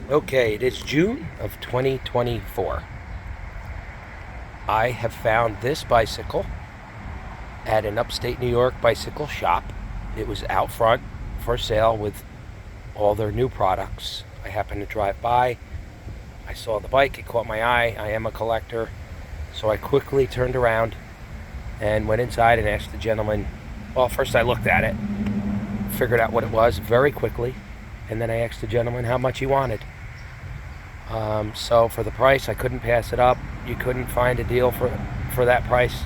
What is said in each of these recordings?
Okay, it is June of 2024. I have found this bicycle at an upstate New York bicycle shop. It was out front for sale with all their new products. I happened to drive by. I saw the bike, it caught my eye. I am a collector, so I quickly turned around and went inside and asked the gentleman. Well, first I looked at it, figured out what it was very quickly, and then I asked the gentleman how much he wanted. So for the price, I couldn't pass it up. You couldn't find a deal for that price,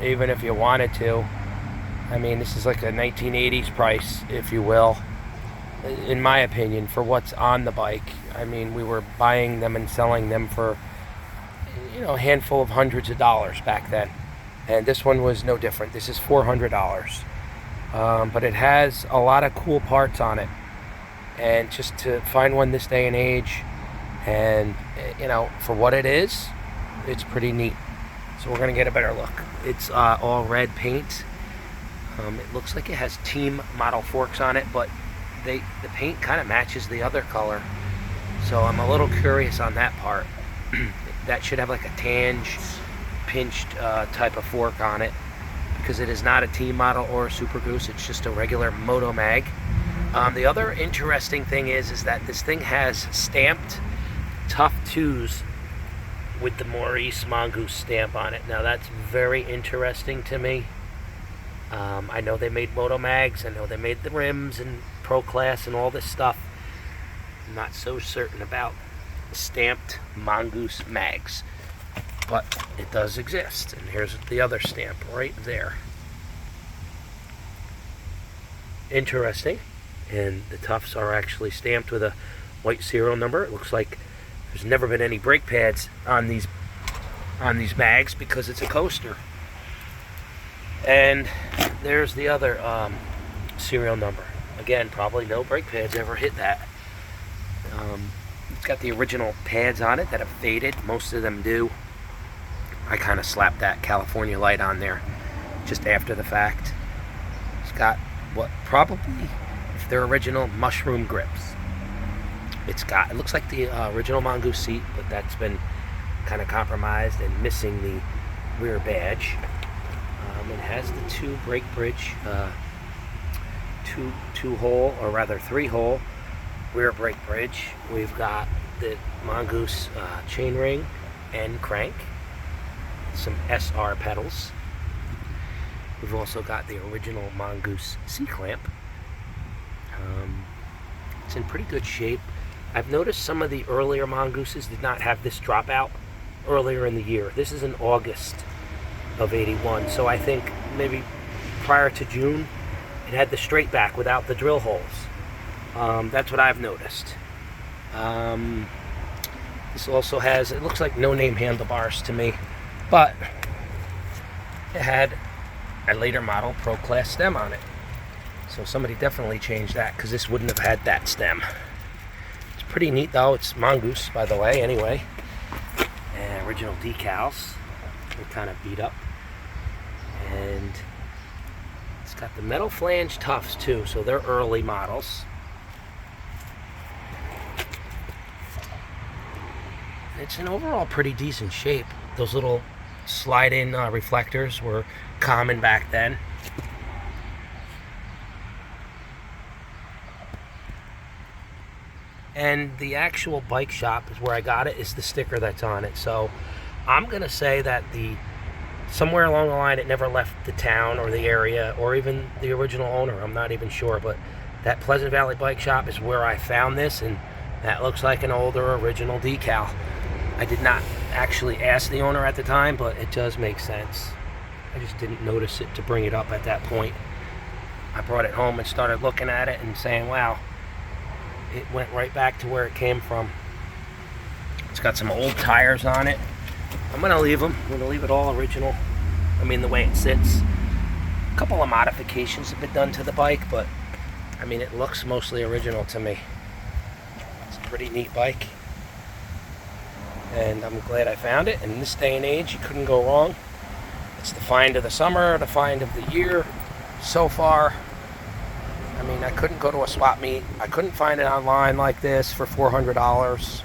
even if you wanted to. I mean, this is like a 1980s price, if you will, in my opinion, for what's on the bike. I mean, we were buying them and selling them for, a handful of hundreds of dollars back then. And this one was no different. This is $400. But it has a lot of cool parts on it. And just to find one this day and age, and for what it is, it's pretty neat. So we're gonna get a better look. It's all red paint. It looks like it has team model forks on it, but the paint kind of matches the other color. So I'm a little curious on that part. That should have like a tange pinched type of fork on it, because it is not a team model or a Super Goose. It's just a regular Motomag. The other interesting thing is that this thing has stamped Tough 2s with the Maurice Mongoose stamp on it. Now that's very interesting to me. I know they made Motomags. I know they made the rims and Pro Class and all this stuff. I'm not so certain about stamped Mongoose mags, but it does exist. And here's the other stamp right there. Interesting. And the Toughs are actually stamped with a white serial number. It looks like there's never been any brake pads on these mags because it's a coaster. And there's the other serial number. Again, probably no brake pads ever hit that. It's got the original pads on it that have faded. Most of them do. I kind of slapped that California light on there just after the fact. It's got what probably, if they're original, mushroom grips. It looks like the original Mongoose seat, but that's been kind of compromised and missing the rear badge. It has the two brake bridge, two-hole, or rather three-hole rear brake bridge. We've got the Mongoose chainring and crank, some SR pedals. We've also got the original Mongoose C-clamp. It's in pretty good shape. I've noticed some of the earlier Mongooses did not have this dropout earlier in the year. This is in August of '81, so I think maybe prior to June, it had the straight back without the drill holes. That's what I've noticed. This also has, it looks like no-name handlebars to me, but it had a later model Pro Class stem on it. So somebody definitely changed that, because this wouldn't have had that stem. It's pretty neat though. It's Mongoose, by the way, anyway. And original decals. They're kind of beat up. And it's got the metal flange Toughs too, so they're early models. It's in overall pretty decent shape. Those little slide-in reflectors were common back then. And the actual bike shop is where I got it, is the sticker that's on it. So I'm going to say that somewhere along the line it never left the town or the area or even the original owner. I'm not even sure, but that Pleasant Valley Bike Shop is where I found this, and that looks like an older original decal. I did not actually ask the owner at the time, but it does make sense. I just didn't notice it to bring it up at that point. I brought it home and started looking at it and saying, wow, it went right back to where it came from. It's got some old tires on it. I'm going to leave them. I'm going to leave it all original. I mean, the way it sits. A couple of modifications have been done to the bike, but I mean, it looks mostly original to me. It's a pretty neat bike. And I'm glad I found it. And in this day and age, you couldn't go wrong. It's the find of the summer, the find of the year so far. I mean, I couldn't go to a swap meet. I couldn't find it online like this for $400.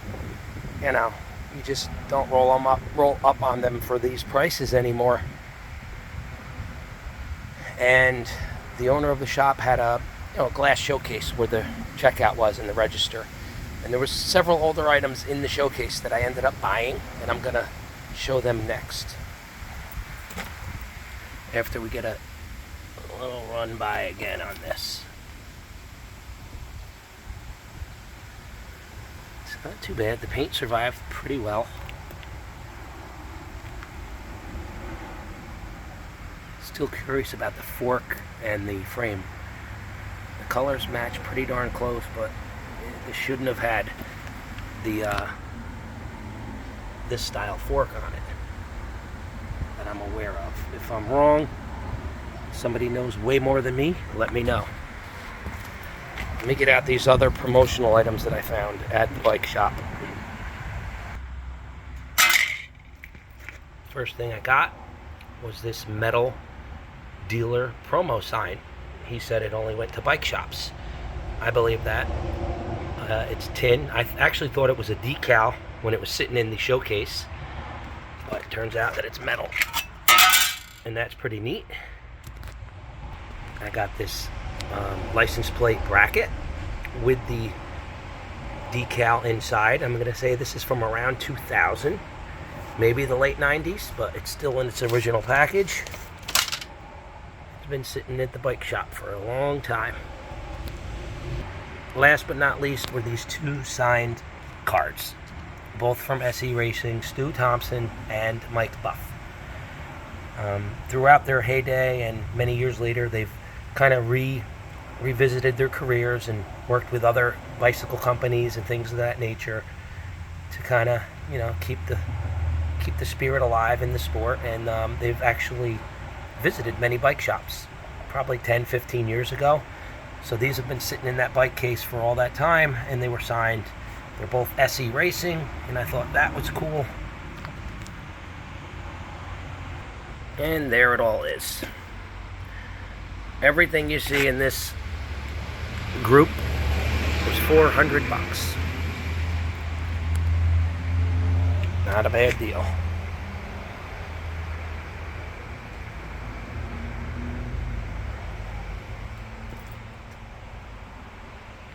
You know, you just don't roll up on them for these prices anymore. And the owner of the shop had a glass showcase where the checkout was in the register. And there was several older items in the showcase that I ended up buying, and I'm gonna show them next. After we get a little run by again on this. It's not too bad. The paint survived pretty well. Still curious about the fork and the frame. The colors match pretty darn close, but it shouldn't have had the this style fork on it that I'm aware of. If I'm wrong, somebody knows way more than me, let me know. Let me get out these other promotional items that I found at the bike shop. First thing I got was this metal dealer promo sign. He said it only went to bike shops. I believe that. It's tin. I actually thought it was a decal when it was sitting in the showcase, but it turns out that it's metal, and that's pretty neat. I got this license plate bracket with the decal inside. I'm going to say this is from around 2000, maybe the late 90s, but it's still in its original package. It's been sitting at the bike shop for a long time. Last but not least were these two signed cards, both from SE Racing, Stu Thompson and Mike Buff. Throughout their heyday and many years later, they've kind of revisited their careers and worked with other bicycle companies and things of that nature to kind of, keep the spirit alive in the sport. And they've actually visited many bike shops, probably 10, 15 years ago. So these have been sitting in that bike case for all that time, and they were signed. They're both SE Racing, and I thought that was cool. And there it all is. Everything you see in this group was $400. Not a bad deal.